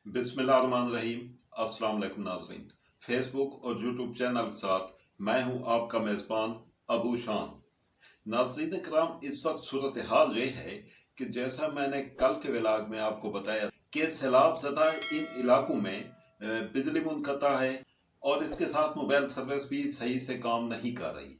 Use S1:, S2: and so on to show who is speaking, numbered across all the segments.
S1: बिस्मिल्लाहिर्रहमानिर्रहीम। अस्सलाम वालेकुम नाज़रीन। फेसबुक और यूट्यूब चैनल के साथ मैं हूं आपका मेज़बान अबू शान। नाज़रीन इकराम, इस वक्त सूरत हाल ये है कि जैसा मैंने कल के व्लॉग में आपको बताया कि सैलाब ज़दा इन इलाकों में बिजली मुनक़ता है और इसके साथ मोबाइल सर्विस भी सही से काम नहीं कर रही,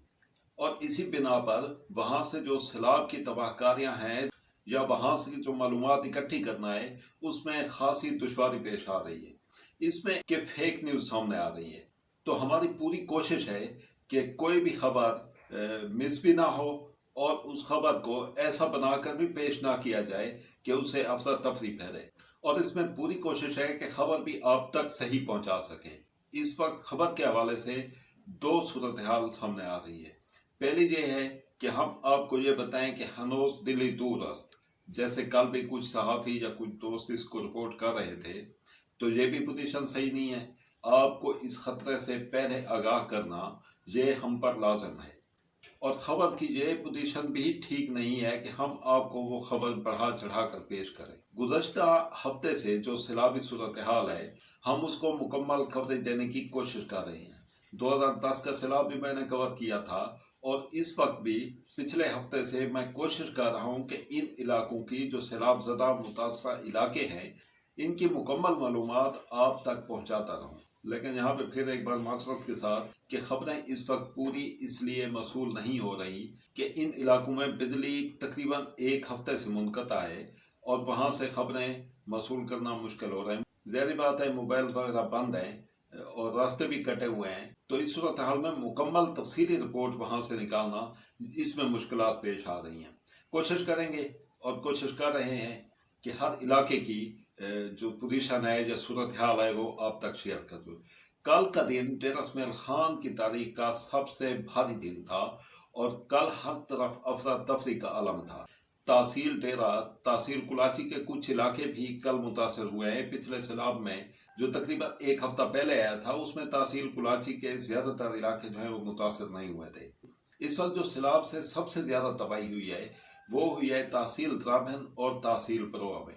S1: और इसी बिना पर वहाँ से जो सैलाब की तबाहकारियाँ हैं या वहाँ से जो मालूमात इकट्ठी करना है उसमें खासी दुश्वारी पेश आ रही है। इसमें कि फेक न्यूज़ सामने आ रही है। तो हमारी पूरी कोशिश है कि कोई भी खबर मिस भी ना हो और उस खबर को ऐसा बनाकर भी पेश ना किया जाए कि उसे अफरा तफरी फैले, और इसमें पूरी कोशिश है कि खबर भी आप तक सही पहुंचा सके। इस वक्त खबर के हवाले से दो सूरत हाल सामने आ रही है। पहली ये है कि हम आपको ये बताएं कि हनोस दिली दूर अस्त, जैसे कल भी कुछ सहाफ़ी या कुछ दोस्त इसको रिपोर्ट कर रहे थे, तो ये भी पोजीशन सही नहीं है। आपको इस खतरे से पहले आगाह करना ये हम पर लाजम है, और ख़बर की ये पोजीशन भी ठीक नहीं है कि हम आपको वो खबर बढ़ा चढ़ा कर पेश करें। गुज़श्ता हफ्ते से जो सैलाबी सूरत हाल है हम उसको मुकम्मल कवरेज देने की कोशिश कर रहे हैं। 2010 का सैलाब भी मैंने कवर किया था, और इस वक्त भी पिछले हफ्ते से मैं कोशिश कर रहा हूँ कि इन इलाकों की जो सैलाब ज़दा मुतासरा इलाके हैं इनकी मुकम्मल मालूमात आप तक पहुँचाता रहूँ। लेकिन यहाँ पे फिर एक बार माजरत के साथ कि खबरें इस वक्त पूरी इसलिए मसूल नहीं हो रही कि इन इलाकों में बिजली तकरीबन एक हफ्ते से मुनक़ता है और वहाँ से खबरें मसूल करना मुश्किल हो रहा है। ज़ाहिर बात है, मोबाइल वगैरह बंद हैं और रास्ते भी कटे हुए हैं, तो इस सूरत हाल में मुकम्मल तफसीली रिपोर्ट वहाँ से निकालना, इसमें मुश्किलात पेश आ रही हैं। कोशिश करेंगे और कोशिश कर रहे हैं कि हर इलाके की जो पोजीशन है या सूरत हाल है वो आप तक शेयर कर दूँ। कल का दिन डेरा इस्माइल खान की तारीख का सबसे भारी दिन था, और कल हर तरफ अफरा तफरी का आलम था। तहसील डेरा, तहसील कुलाची के कुछ इलाके भी कल मुतासर हुए हैं। पिछले सैलाब में जो तकरीबन एक हफ्ता पहले आया था उसमें तहसील कुलाची के ज़्यादातर इलाके जो हैं वो मुतासर नहीं हुए थे। इस वक्त जो सैलाब से सबसे ज़्यादा तबाही हुई है वो हुई है तहसील द्राबन और तहसील परोआ में।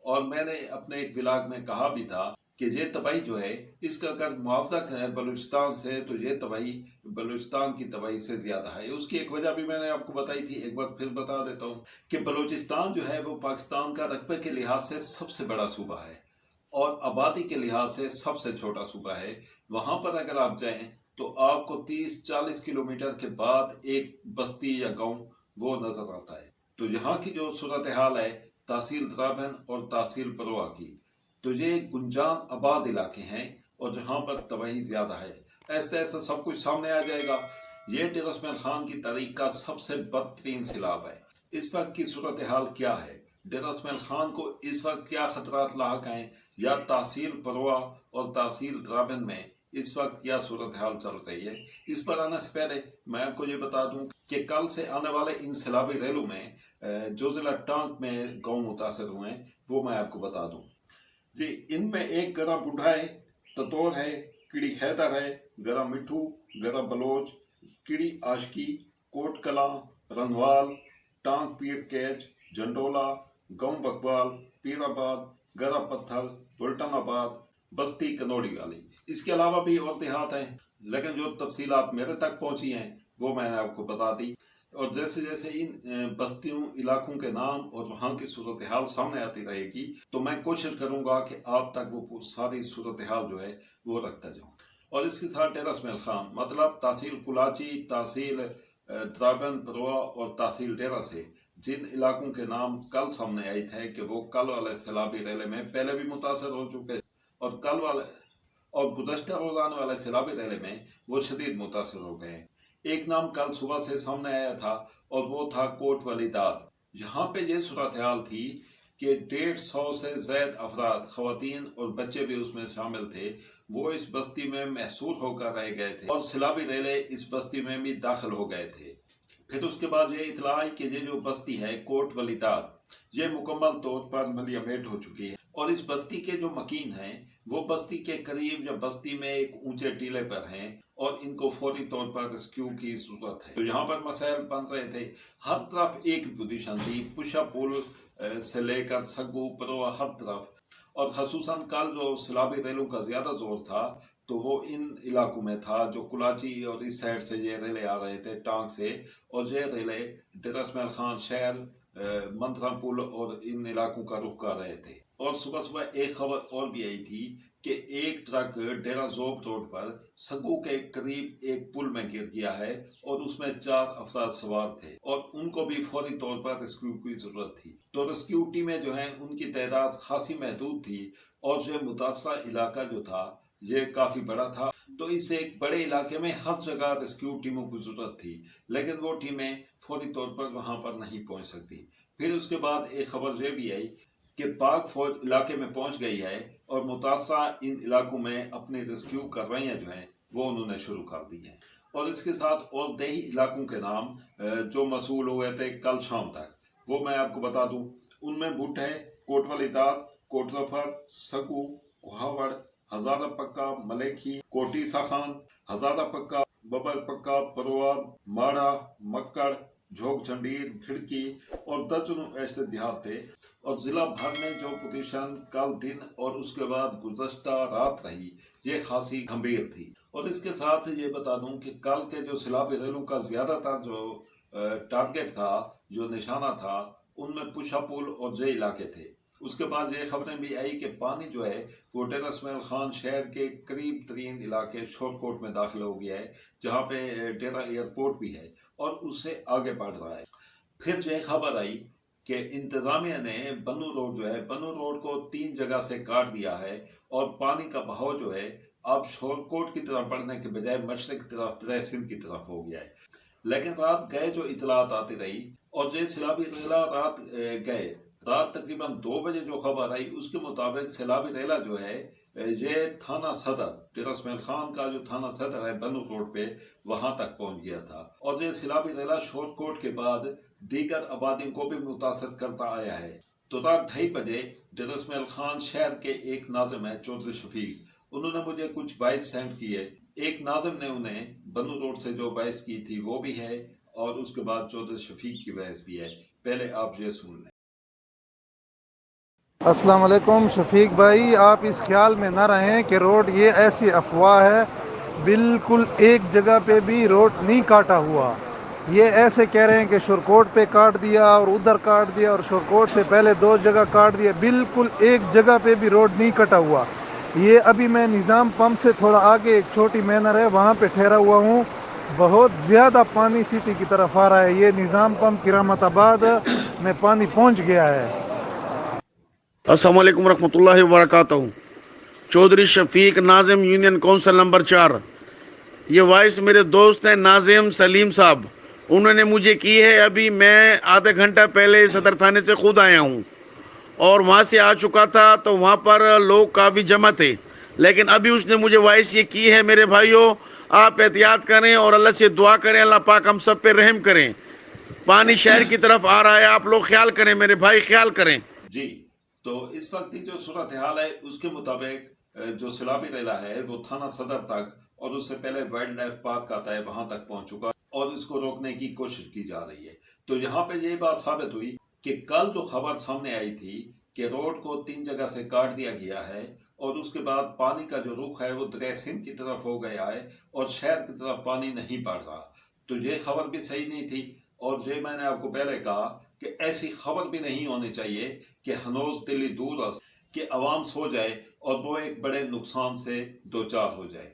S1: और मैंने अपने एक व्लॉग में कहा भी था कि ये तबाही जो है इसका अगर मुआवजा करें बलूचिस्तान से तो ये तबाही बलूचिस्तान की तबाही से ज़्यादा है। उसकी एक वजह भी मैंने आपको बताई थी, एक बार फिर बता देता हूँ कि बलूचिस्तान जो है वो पाकिस्तान का रकबे के लिहाज से सबसे बड़ा सूबा है और आबादी के लिहाज से सबसे छोटा सूबा है। वहाँ पर अगर आप जाएं तो आपको 30-40 किलोमीटर के बाद एक बस्ती या गाँव वो नज़र आता है। तो यहाँ की जो सूरत हाल है तहसील द्राबन और तहसील परोआ की, तो ये गुंजान आबाद इलाके हैं और जहाँ पर तबाही ज़्यादा है। ऐसा ऐसा सब कुछ सामने आ जाएगा। ये डेरा इस्माइल खान की तारीख का सबसे बदतरीन सैलाब है। इस वक्त की सूरत हाल क्या है, डेरा इस्माइल खान को इस वक्त क्या खतरात लाहक हैं, या तहसील परोआ और तहसील द्राबन में इस वक्त क्या सूरत हाल चल रही है, इस पर आने से पहले मैं आपको ये बता दूं कि कल से आने वाले इन सैलाबी रैलों में जो ज़िला टांक में गाँव मुतासर हुए हैं वो मैं आपको बता दूं जी। इनमें एक गरा बुढ़ा है, ततोर है, किड़ी हैदर है, गरा मिठू, गरा बलोच, किड़ी आशकी, कोट कलां, रंगवाल, टांक पीर कैच, जंडोला, गाँव बकवाल, पीराबाद, गरा पत्थर, बुल्टनाबाद, बस्ती कनौड़ी वाली। इसके अलावा भी और देहात हैं, लेकिन जो तफसीलात मेरे तक पहुंची हैं वो मैंने आपको बता दी। और जैसे जैसे इन बस्तियों इलाकों के नाम और वहाँ की सूरत हाल सामने आती रहेगी तो मैं कोशिश करूँगा कि आप तक वो सारी सूरत हाल जो है वो रखता जाऊँ। और इसके साथ डेरा इस्माइल खान मतलब तहसील कुलाची, तहसील द्राबन परोआ और तहसील डेरा से जिन इलाकों के नाम कल सामने आए थे कि वो कल वाले सैलाबी रैले में पहले भी मुतासर हो चुके और कल वाले और गुज़श्ता रोज़ाना वाले सैलाबी रैले में वो शदीद मुतासर हो गए हैं। एक नाम कल सुबह से सामने आया था और वो था कोट वाली दाद। यहाँ पे ये सूरत हाल थी कि 150 से ज़ायद अफराद, ख़वातीन और बच्चे भी उसमें शामिल थे, वो इस बस्ती में महसूर होकर रह गए थे और सैलाबी रैले इस बस्ती में भी दाखिल हो गए थे। फिर उसके बाद ये इतला आई कि ये जो बस्ती है कोट वाली दाद ये मुकम्मल तौर पर मलियामेट हो चुकी है, और इस बस्ती के जो मकीन हैं वो बस्ती के करीब या बस्ती में एक ऊंचे टीले पर हैं और इनको फौरी तौर पर रेस्क्यू की जरूरत है। तो यहाँ पर मसाइल बन रहे थे, हर तरफ एक पोजीशन थी, पुशा पुल से लेकर सग्गू परोआ हर तरफ, اور خصوصاً کل جو سیلابی ریلوں کا زیادہ زور تھا تو وہ ان علاقوں میں تھا جو کلاچی اور اس سائڈ سے یہ ریلے آ رہے تھے ٹانگ سے، اور یہ ریلے ڈیرہ اسماعیل خان شہر، منترم پل اور ان علاقوں کا رخ کر رہے تھے۔ اور صبح صبح ایک خبر اور بھی آئی تھی کہ ایک ٹرک ڈیرہ زوب روڈ پر سگو کے قریب ایک پل میں گر گیا ہے اور اس میں 4 افراد سوار تھے اور ان کو بھی فوری طور پر ریسکیو کی ضرورت تھی۔ تو ریسکیو ٹیمیں جو ہیں ان کی تعداد خاصی محدود تھی اور یہ متاثرہ علاقہ جو تھا یہ کافی بڑا تھا، تو اس ایک بڑے علاقے میں ہر جگہ ریسکیو ٹیموں کی ضرورت تھی، لیکن وہ ٹیمیں فوری طور پر وہاں پر نہیں پہنچ سکتی۔ پھر اس کے بعد ایک خبر یہ بھی آئی کہ پاک فوج علاقے میں پہنچ گئی ہے اور متاثرہ ان علاقوں میں اپنی ریسکیو کروائیاں جو ہیں وہ انہوں نے شروع کر دی ہیں۔ اور اس کے ساتھ اور دیہی علاقوں کے نام جو موصول ہوئے تھے کل شام تک وہ میں آپ کو بتا دوں۔ ان میں بٹ ہے، کوٹ والی دار، کوٹ ظفر، سگو، کوہاوڑ، ہزارہ پکا، ملیکھی، کوٹی ساخان، ہزارہ پکا، ببر پکا، پرواب، ماڑا، مکڑ، جھوک جھنڈیر، بھڑکی اور درجنوں ایسے دیہات تھے۔ اور ضلع بھر میں جو پوزیشن کل دن اور اس کے بعد گزشتہ رات رہی یہ خاصی گھمبیر تھی۔ اور اس کے ساتھ یہ بتا دوں کہ کل کے جو سیلابی ریلوں کا زیادہ تر جو ٹارگٹ تھا، جو نشانہ تھا، ان میں پشا پل اور جے علاقے تھے۔ اس کے بعد یہ خبریں بھی آئی کہ پانی جو ہے وہ ڈیرہ اسماعیل خان شہر کے قریب ترین علاقے شور کوٹ میں داخل ہو گیا ہے، جہاں پہ ڈیرہ ایئرپورٹ بھی ہے اور اس سے آگے بڑھ رہا ہے۔ پھر یہ خبر آئی کہ انتظامیہ نے بنو روڈ جو ہے بنو روڈ کو 3 جگہ سے کاٹ دیا ہے اور پانی کا بہاؤ جو ہے اب شور کوٹ کی طرف بڑھنے کے بجائے مشرق کی طرف ڈیرہ سندھ کی طرف ہو گیا ہے۔ لیکن رات گئے جو اطلاعات آتی رہی اور یہ سیلابی ریلا رات تقریباً 2 بجے جو خبر آئی اس کے مطابق سیلابی ریلا جو ہے یہ تھانہ صدر، ڈیرہ اسماعیل خان کا جو تھانہ صدر ہے بنو روڈ پہ، وہاں تک پہنچ گیا تھا۔ اور یہ سیلابی ریلا شور کوٹ کے بعد دیگر آبادیوں کو بھی متاثر کرتا آیا ہے۔ تو رات 2:30 بجے ڈیرہ اسماعیل خان شہر کے ایک ناظم ہے چودھری شفیق، انہوں نے مجھے کچھ وائس سینڈ کیے۔ ایک ناظم نے انہیں بنو روڈ سے جو وائس کی تھی وہ بھی ہے اور اس کے بعد چودھری شفیق کی وائس بھی ہے، پہلے آپ یہ سن لیں۔
S2: السلام علیکم شفیق بھائی، آپ اس خیال میں نہ رہیں کہ روڈ یہ ایسی افواہ ہے، بالکل ایک جگہ پہ بھی روڈ نہیں کاٹا ہوا۔ یہ ایسے کہہ رہے ہیں کہ شورکوٹ پہ کاٹ دیا اور ادھر کاٹ دیا اور شورکوٹ سے پہلے 2 جگہ کاٹ دیا، بالکل ایک جگہ پہ بھی روڈ نہیں کٹا ہوا۔ یہ ابھی میں نظام پمپ سے تھوڑا آگے ایک چھوٹی مینر ہے وہاں پہ ٹھہرا ہوا ہوں، بہت زیادہ پانی سٹی کی طرف آ رہا ہے۔ یہ نظام پمپ کرامت آباد میں پانی پہنچ گیا ہے۔
S3: السلام علیکم ورحمۃ اللہ وبرکاتہ۔ چودھری شفیق، ناظم یونین کونسل نمبر 4۔ یہ وائس میرے دوست ہیں ناظم سلیم صاحب، انہوں نے مجھے کی ہے۔ ابھی میں آدھا گھنٹہ پہلے صدر تھانے سے خود آیا ہوں اور وہاں سے آ چکا تھا تو وہاں پر لوگ کافی جمع تھے، لیکن ابھی اس نے مجھے وائس یہ کی ہے، میرے بھائیوں آپ احتیاط کریں اور اللہ سے دعا کریں، اللہ پاک ہم سب پہ رحم کریں۔ پانی شہر کی طرف آ رہا ہے، آپ لوگ خیال کریں، میرے بھائی خیال کریں۔
S1: جی، تو اس وقت کی جو صورتحال ہے اس کے مطابق جو سیلابی ریلا ہے وہ تھانہ صدر تک اور اس سے پہلے وائلڈ لائف پارک آتا ہے وہاں تک پہنچ چکا اور اس کو روکنے کی کوشش کی جا رہی ہے۔ تو یہاں پہ یہ بات ثابت ہوئی کہ کل جو خبر سامنے آئی تھی کہ روڈ کو 3 جگہ سے کاٹ دیا گیا ہے اور اس کے بعد پانی کا جو رخ ہے وہ دریا سندھ کی طرف ہو گیا ہے اور شہر کی طرف پانی نہیں بڑھ رہا، تو یہ خبر بھی صحیح نہیں تھی۔ اور یہ میں نے آپ کو پہلے کہا کہ ایسی خبر بھی نہیں ہونی چاہیے کہ ہنوز دلی دور است کہ عوام سو جائے اور وہ ایک بڑے نقصان سے دوچار ہو جائے۔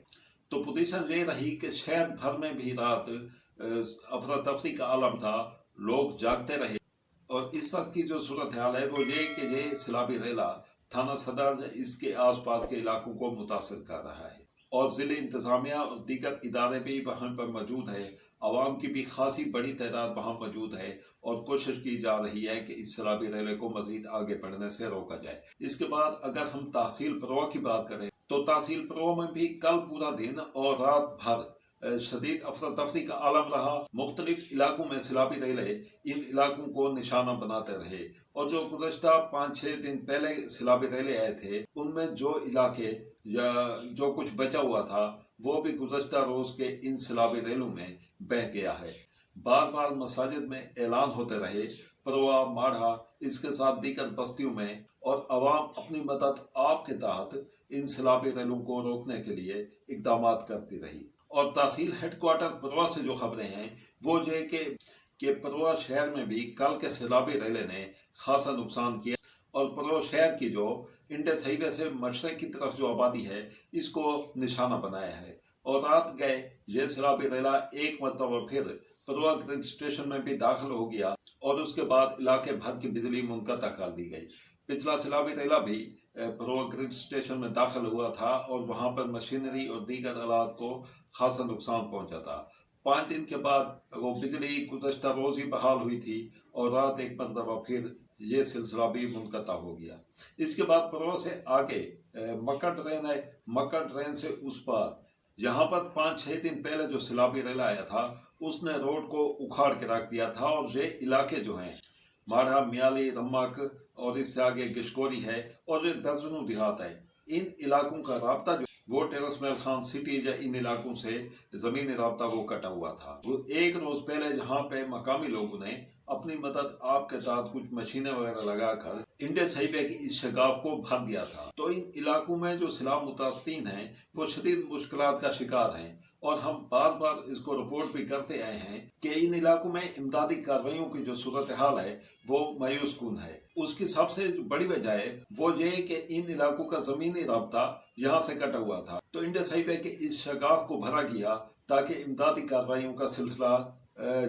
S1: تو پوزیشن یہ رہی کہ شہر بھر میں بھی رات افراتفری کا عالم تھا، لوگ جاگتے رہے۔ اور اس وقت کی جو صورتحال ہے وہ یہ کہ یہ سیلابی ریلا تھانہ صدر اس کے آس پاس کے علاقوں کو متاثر کر رہا ہے اور ضلع انتظامیہ اور دیگر ادارے بھی وہاں پر موجود ہے، عوام کی بھی خاصی بڑی تعداد وہاں موجود ہے اور کوشش کی جا رہی ہے کہ اس سیلابی ریلے کو مزید آگے بڑھنے سے روکا جائے۔ اس کے بعد اگر ہم تحصیل پروا کی بات کریں تو تحصیل پروا میں بھی کل پورا دن اور رات بھر شدید افراتفری کا عالم رہا۔ مختلف علاقوں میں سیلابی ریلے ان علاقوں کو نشانہ بناتے رہے اور جو گزشتہ 5-6 دن پہلے سیلابی ریلے آئے تھے ان میں جو علاقے یا جو کچھ بچا ہوا تھا وہ بھی گزشتہ روز کے ان سیلابی ریلوں میں بہہ گیا ہے۔ بار بار مساجد میں اعلان ہوتے رہے परवा, माढ़ा, इसके साथ दीगर बस्तियों में और अवाम अपनी मदद आप के तहत इन सैलाबी रेलों को रोकने के लिए इकदाम करती रही। और तहसील हेडक्वार्टर परवा से जो खबरें हैं वो ये कि परवा शहर में भी कल के सैलाबी रेले ने खासा नुकसान किया और परवा शहर की जो इंडस हाईवे से मशरक की तरफ जो आबादी है इसको निशाना बनाया है। और रात गए ये सैलाबी रेला एक मरतबा फिर परवा ग्रिड स्टेशन में भी दाखिल हो गया और उसके बाद इलाके भर की बिजली मुनक़ता कर दी गई। पिछला सैलाबी रेला भी परवा ग्रिड स्टेशन में दाखिल हुआ था और वहां पर मशीनरी और दीगर आलात को खासा नुकसान पहुंचा था। 5 दिन के बाद वो बिजली गुज़श्ता रोज ही बहाल हुई थी और रात एक मरतबा फिर ये सिलसिला भी मुनक़ता हो गया। इसके बाद परवा से आगे मक्का ट्रेन है, मक्का ट्रेन से उस पार यहाँ पर 5-6 दिन पहले जो सैलाबी रेला आया था उसने रोड को उखाड़ के रख दिया था और ये इलाके जो हैं माढ़ा, मियाली, रम्मक और इससे आगे गिशकोरी है और ये दर्जनों देहात है, इन इलाकों का राब्ता जो वो टेरस महल खान सिटी या इन इलाकों से ज़मीनी राब्ता वो कटा हुआ था। वो एक रोज़ पहले जहाँ पे मकामी लोगों ने अपनी मदद आपके तहत कुछ मशीनें वगैरह लगाकर इंडस हाईवे की इस शगाफ को भर दिया था। तो इन इलाकों में जो सैलाब मुतासरीन हैं वो शदीद मुश्किलात का शिकार हैं और हम बार बार इसको रिपोर्ट भी करते आए हैं कि इन इलाकों में इमदादी कार्रवाइयों की जो सूरत हाल है वो मायूस कुन है। उसकी सबसे बड़ी वजह है वो ये कि इन इलाकों का ज़मीनी राब्ता यहाँ से कटा हुआ था। तो इंडस हाईवे के इस शगाफ को भरा गया ताकि इमदादी कार्रवाइयों का सिलसिला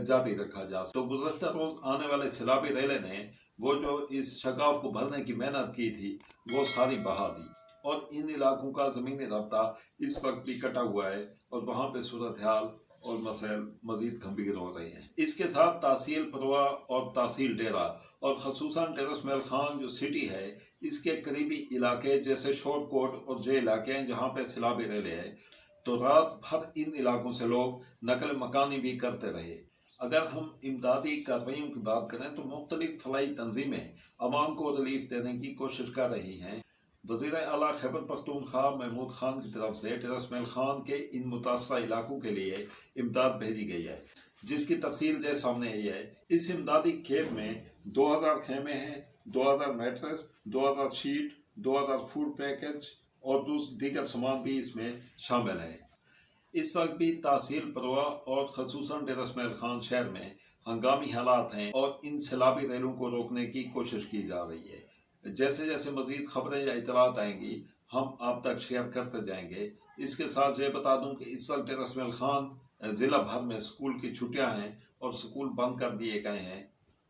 S1: जारी रखा जा सके। तो गुज़श्ता रोज़ आने वाले सैलाबी रेले ने वो जो इस शगाफ को भरने की मेहनत की थी वो सारी बहा दी और इन इलाकों का ज़मीनी राब्ता इस वक्त भी कटा हुआ है और वहाँ पे सूरत हाल और मसैल मज़ीद गंभीर हो रहे हैं। इसके साथ तहसील परवा और तहसील डेरा और ख़ुसूसन टेरस महल खान जो सिटी है इसके करीबी इलाके जैसे शोरकोट और जे इलाके हैं जहाँ पे सैलाबी रेले हैं, तो रात भर इन इलाकों से लोग नकल मकानी भी करते रहे। अगर हम इमदादी कार्रवाइयों की बात करें तो मुख्तलिफ फलाई तंजीमें अवाम को रिलीफ देने की कोशिश कर रही हैं। वज़ीर आला खैबर पख्तूनख्वा महमूद खान की तरफ से टेरस महल खान के इन मुतासरा इलाकों के लिए इमदाद भेजी गई है, जिसकी तफसील जैसे सामने आई है। इस इमदादी खेप में 2000 खेमे हैं, 2000 मैट्रेस, 2000 शीट, 2000 फूड पैकेज और दीगर सामान भी इसमें शामिल है। इस वक्त भी तहसील परवा और ख़ुसूसन टेरस महल खान शहर में हंगामी हालात हैं और इन सैलाबी रेलों को रोकने की कोशिश की जा रही है। जैसे जैसे मज़ीद खबरें या इतलात आएंगी हम आप तक शेयर करते जाएंगे। इसके साथ ये बता दूं कि इस वक्त टेरस महल खान ज़िला भर में स्कूल की छुट्टियां हैं और स्कूल बंद कर दिए गए हैं।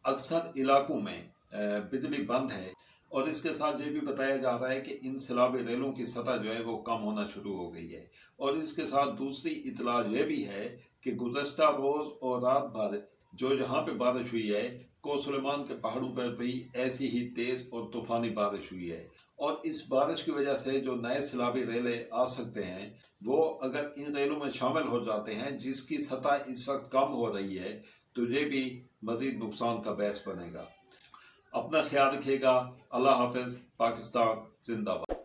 S1: अक्सर इलाकों में बिजली बंद है और इसके साथ ये भी बताया जा रहा है कि इन सैलाबी रेलों की सतह जो है वो कम होना शुरू हो गई है। और इसके साथ दूसरी इतला ये भी है कि गुज़श्ता रोज़ और रात भर जो जहाँ पे बारिश हुई है को सुलेमान के पहाड़ों पर भी ऐसी ही तेज़ और तूफ़ानी बारिश हुई है और इस बारिश की वजह से जो नए सैलाबी रेले आ सकते हैं वो अगर इन रेलों में शामिल हो जाते हैं जिसकी सतह इस वक्त कम हो रही है तो ये भी मज़ीद नुकसान का बायस बनेगा। अपना ख्याल रखिएगा। अल्लाह हाफ़िज़। पाकिस्तान जिंदाबाद।